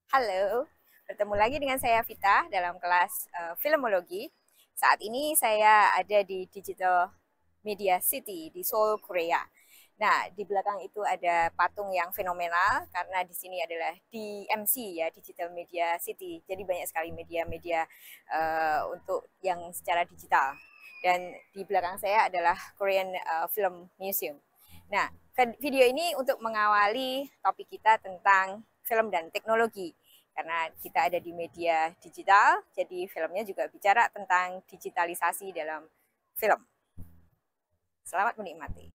Halo, bertemu lagi dengan saya Vita dalam kelas Filmologi. Saat ini saya ada di Digital Media City di Seoul, Korea. Nah, di belakang itu ada patung yang fenomenal karena di sini adalah DMC ya, Digital Media City. Jadi banyak sekali media-media untuk yang secara digital. Dan di belakang saya adalah Korean Film Museum. Nah, video ini untuk mengawali topik kita tentang film dan teknologi. Karena kita ada di media digital, jadi filmnya juga bicara tentang digitalisasi dalam film. Selamat menikmati.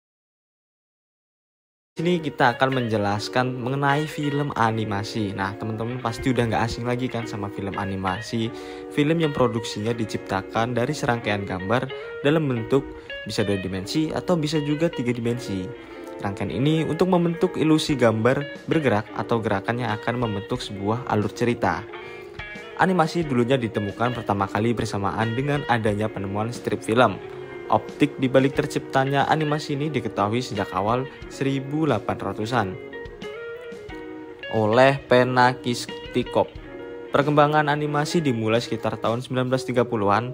Di sini kita akan menjelaskan mengenai film animasi. Nah, teman-teman pasti udah nggak asing lagi kan sama film animasi. Film yang produksinya diciptakan dari serangkaian gambar dalam bentuk bisa 2 dimensi atau bisa juga 3 dimensi. Rangkaian ini untuk membentuk ilusi gambar bergerak atau gerakan yang akan membentuk sebuah alur cerita. Animasi dulunya ditemukan pertama kali bersamaan dengan adanya penemuan strip film. Optik di balik terciptanya animasi ini diketahui sejak awal 1800-an oleh Penakistikov. Perkembangan animasi dimulai sekitar tahun 1930-an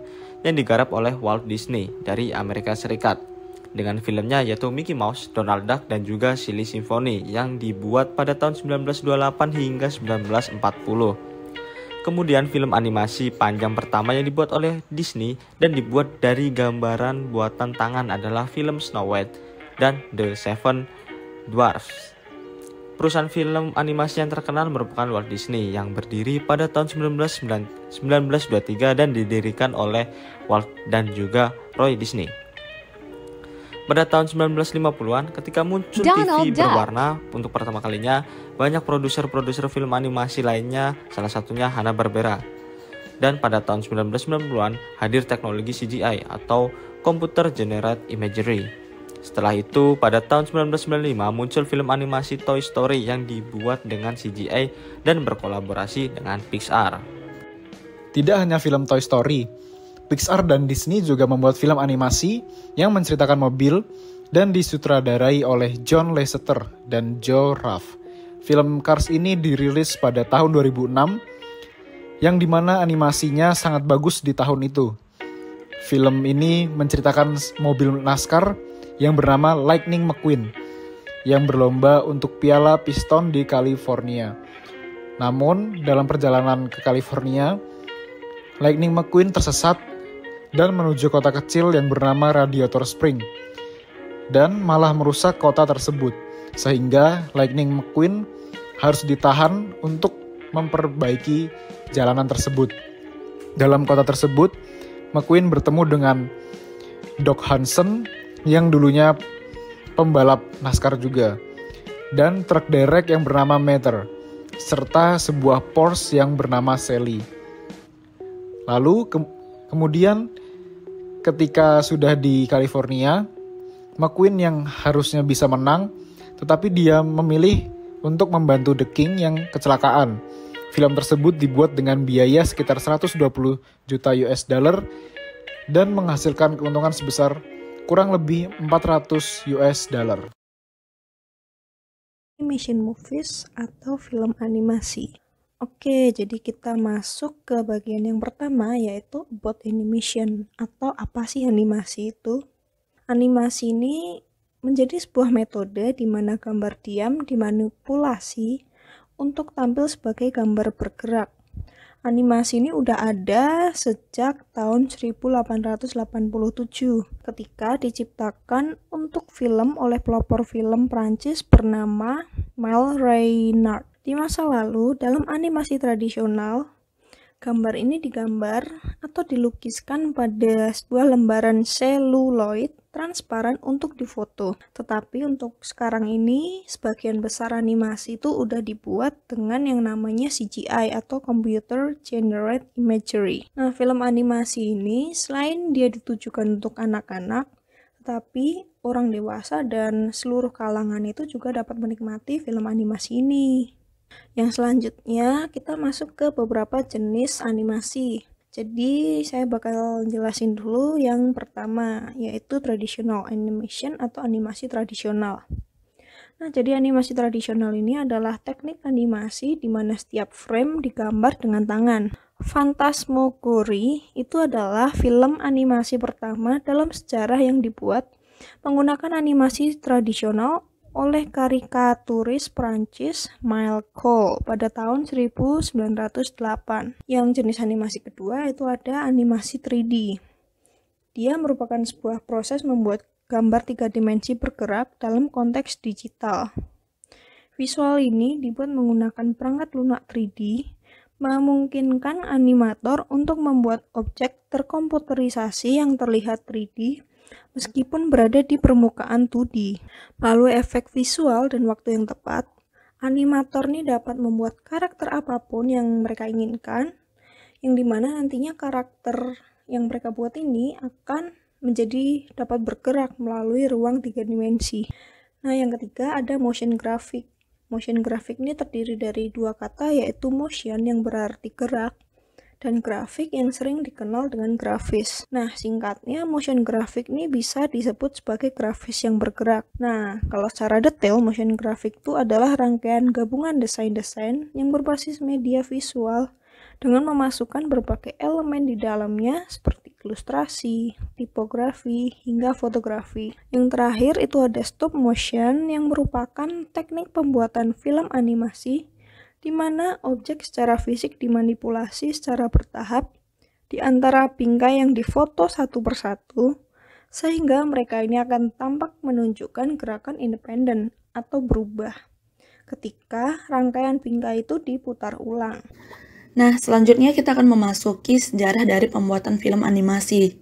yang digarap oleh Walt Disney dari Amerika Serikat dengan filmnya yaitu Mickey Mouse, Donald Duck, dan juga Silly Symphony yang dibuat pada tahun 1928 hingga 1940. Kemudian film animasi panjang pertama yang dibuat oleh Disney dan dibuat dari gambaran buatan tangan adalah film Snow White dan The Seven Dwarfs. Perusahaan film animasi yang terkenal merupakan Walt Disney yang berdiri pada tahun 1923 dan didirikan oleh Walt dan juga Roy Disney. Pada tahun 1950-an, ketika muncul TV berwarna untuk pertama kalinya, banyak produser-produser film animasi lainnya, salah satunya Hanna-Barbera. Dan pada tahun 1990-an, hadir teknologi CGI atau Computer Generated Imagery. Setelah itu, pada tahun 1995 muncul film animasi Toy Story yang dibuat dengan CGI dan berkolaborasi dengan Pixar. Tidak hanya film Toy Story, Pixar dan Disney juga membuat film animasi yang menceritakan mobil dan disutradarai oleh John Lasseter dan Joe Ruff. Film Cars ini dirilis pada tahun 2006, yang dimana animasinya sangat bagus di tahun itu. Film ini menceritakan mobil NASCAR yang bernama Lightning McQueen, yang berlomba untuk piala piston di California. Namun, dalam perjalanan ke California, Lightning McQueen tersesat dan menuju kota kecil yang bernama Radiator Spring, dan malah merusak kota tersebut, sehingga Lightning McQueen harus ditahan untuk memperbaiki jalanan tersebut. Dalam kota tersebut, McQueen bertemu dengan Doc Hansen yang dulunya pembalap NASCAR juga, dan truk derek yang bernama Mater, serta sebuah Porsche yang bernama Sally. Lalu kemudian ketika sudah di California, McQueen yang harusnya bisa menang, tetapi dia memilih untuk membantu The King yang kecelakaan. Film tersebut dibuat dengan biaya sekitar 120 juta US dollar dan menghasilkan keuntungan sebesar kurang lebih 400 US dollar. Animation movies atau film animasi. Oke, jadi kita masuk ke bagian yang pertama, yaitu about animation atau apa sih animasi itu. Animasi ini menjadi sebuah metode di mana gambar diam dimanipulasi untuk tampil sebagai gambar bergerak. Animasi ini udah ada sejak tahun 1887 ketika diciptakan untuk film oleh pelopor film Prancis bernama Mel Reynard. Di masa lalu, dalam animasi tradisional, gambar ini digambar atau dilukiskan pada sebuah lembaran seluloid transparan untuk difoto. Tetapi untuk sekarang ini, sebagian besar animasi itu udah dibuat dengan yang namanya CGI atau Computer Generated Imagery. Nah, film animasi ini selain dia ditujukan untuk anak-anak, tetapi orang dewasa dan seluruh kalangan itu juga dapat menikmati film animasi ini. Yang selanjutnya kita masuk ke beberapa jenis animasi. Jadi saya bakal jelasin dulu yang pertama, yaitu traditional animation atau animasi tradisional. Nah, jadi animasi tradisional ini adalah teknik animasi di mana setiap frame digambar dengan tangan. Phantasmagoria itu adalah film animasi pertama dalam sejarah yang dibuat menggunakan animasi tradisional oleh karikaturis Prancis Michel Cole pada tahun 1908. Yang jenis animasi kedua itu ada animasi 3D. Dia merupakan sebuah proses membuat gambar 3 dimensi bergerak dalam konteks digital. Visual ini dibuat menggunakan perangkat lunak 3D, memungkinkan animator untuk membuat objek terkomputerisasi yang terlihat 3D meskipun berada di permukaan 2D. Melalui efek visual dan waktu yang tepat, animator ini dapat membuat karakter apapun yang mereka inginkan, yang dimana nantinya karakter yang mereka buat ini akan menjadi dapat bergerak melalui ruang 3 dimensi. Nah, yang ketiga ada motion graphic. Motion graphic ini terdiri dari 2 kata, yaitu motion yang berarti gerak dan grafik yang sering dikenal dengan grafis. Nah, singkatnya motion graphic ini bisa disebut sebagai grafis yang bergerak. Nah, kalau secara detail, motion graphic itu adalah rangkaian gabungan desain-desain yang berbasis media visual dengan memasukkan berbagai elemen di dalamnya seperti ilustrasi, tipografi, hingga fotografi. Yang terakhir itu ada stop motion yang merupakan teknik pembuatan film animasi di mana objek secara fisik dimanipulasi secara bertahap di antara bingkai yang difoto satu persatu sehingga mereka ini akan tampak menunjukkan gerakan independen atau berubah ketika rangkaian bingkai itu diputar ulang. Nah, selanjutnya kita akan memasuki sejarah dari pembuatan film animasi.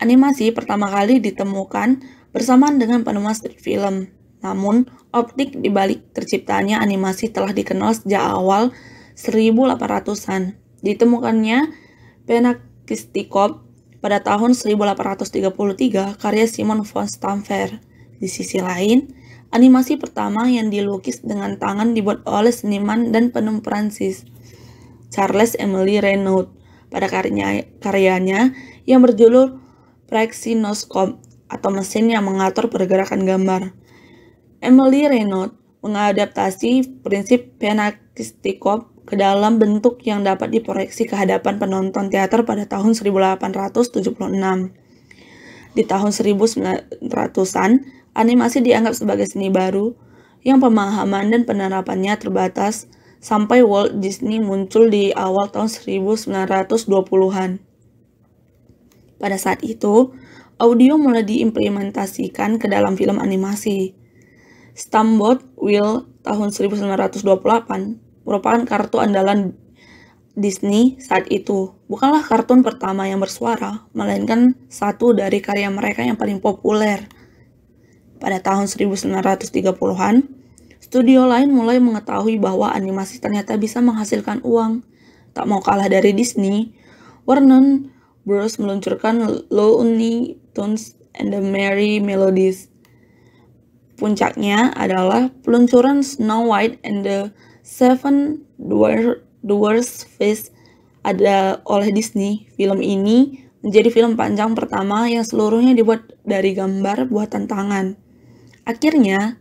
Animasi pertama kali ditemukan bersamaan dengan penemuan street film. Namun, optik di balik terciptanya animasi telah dikenal sejak awal 1800-an. Ditemukannya Penakistikop pada tahun 1833 karya Simon von Stamfer. Di sisi lain, animasi pertama yang dilukis dengan tangan dibuat oleh seniman dan penemu Prancis, Charles Emile Reynaud, pada karyanya yang berjudul Praxinoscope atau mesin yang mengatur pergerakan gambar. Emile Reynaud mengadaptasi prinsip Penakistikop ke dalam bentuk yang dapat diproyeksi ke hadapan penonton teater pada tahun 1876. Di tahun 1900-an, animasi dianggap sebagai seni baru yang pemahaman dan penerapannya terbatas sampai Walt Disney muncul di awal tahun 1920-an. Pada saat itu, audio mulai diimplementasikan ke dalam film animasi. Steamboat Willie tahun 1928 merupakan kartu andalan Disney saat itu. Bukanlah kartun pertama yang bersuara, melainkan satu dari karya mereka yang paling populer. Pada tahun 1930-an, studio lain mulai mengetahui bahwa animasi ternyata bisa menghasilkan uang. Tak mau kalah dari Disney, Warner Bros. Meluncurkan Looney Tunes and the Merry Melodies. Puncaknya adalah peluncuran Snow White and the Seven Dwarfs Feast oleh Disney. Film ini menjadi film panjang pertama yang seluruhnya dibuat dari gambar buatan tangan. Akhirnya,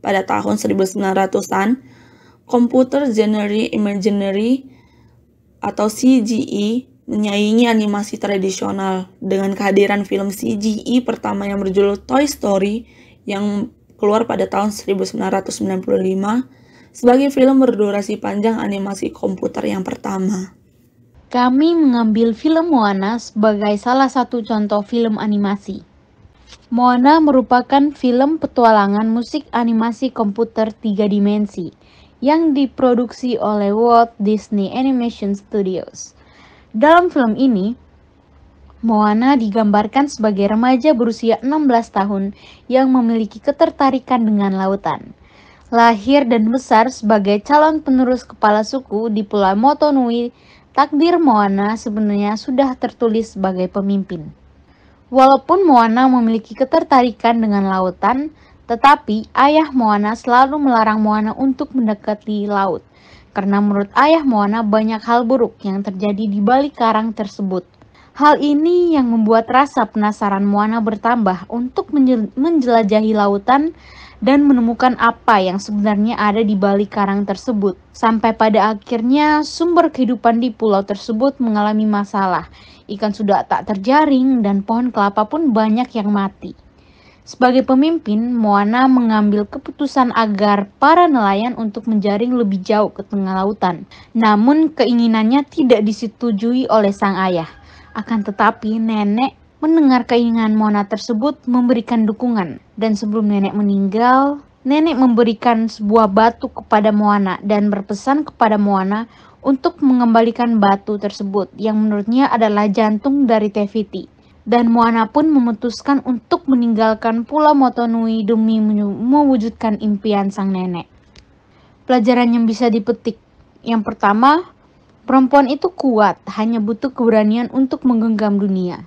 pada tahun 1900-an, Computer Generated Imagery atau CGI menyaingi animasi tradisional dengan kehadiran film CGI pertama yang berjudul Toy Story yang keluar pada tahun 1995 sebagai film berdurasi panjang animasi komputer yang pertama. Kami mengambil film Moana sebagai salah satu contoh film animasi. Moana merupakan film petualangan musik animasi komputer 3 dimensi yang diproduksi oleh Walt Disney Animation Studios. Dalam film ini, Moana digambarkan sebagai remaja berusia 16 tahun yang memiliki ketertarikan dengan lautan. Lahir dan besar sebagai calon penerus kepala suku di Pulau Motonui, takdir Moana sebenarnya sudah tertulis sebagai pemimpin. Walaupun Moana memiliki ketertarikan dengan lautan, tetapi ayah Moana selalu melarang Moana untuk mendekati laut, karena menurut ayah Moana banyak hal buruk yang terjadi di balik karang tersebut. Hal ini yang membuat rasa penasaran Moana bertambah untuk menjelajahi lautan dan menemukan apa yang sebenarnya ada di balik karang tersebut. Sampai pada akhirnya sumber kehidupan di pulau tersebut mengalami masalah. Ikan sudah tak terjaring dan pohon kelapa pun banyak yang mati. Sebagai pemimpin, Moana mengambil keputusan agar para nelayan untuk menjaring lebih jauh ke tengah lautan. Namun keinginannya tidak disetujui oleh sang ayah. Akan tetapi nenek mendengar keinginan Moana tersebut memberikan dukungan. Dan sebelum nenek meninggal, nenek memberikan sebuah batu kepada Moana dan berpesan kepada Moana untuk mengembalikan batu tersebut yang menurutnya adalah jantung dari Te Fiti. Dan Moana pun memutuskan untuk meninggalkan Pulau Motunui demi mewujudkan impian sang nenek. Pelajaran yang bisa dipetik. Yang pertama, perempuan itu kuat, hanya butuh keberanian untuk menggenggam dunia.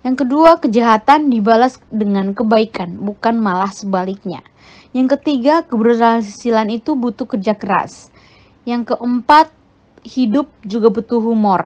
Yang kedua, kejahatan dibalas dengan kebaikan, bukan malah sebaliknya. Yang ketiga, keberhasilan itu butuh kerja keras. Yang keempat, hidup juga butuh humor.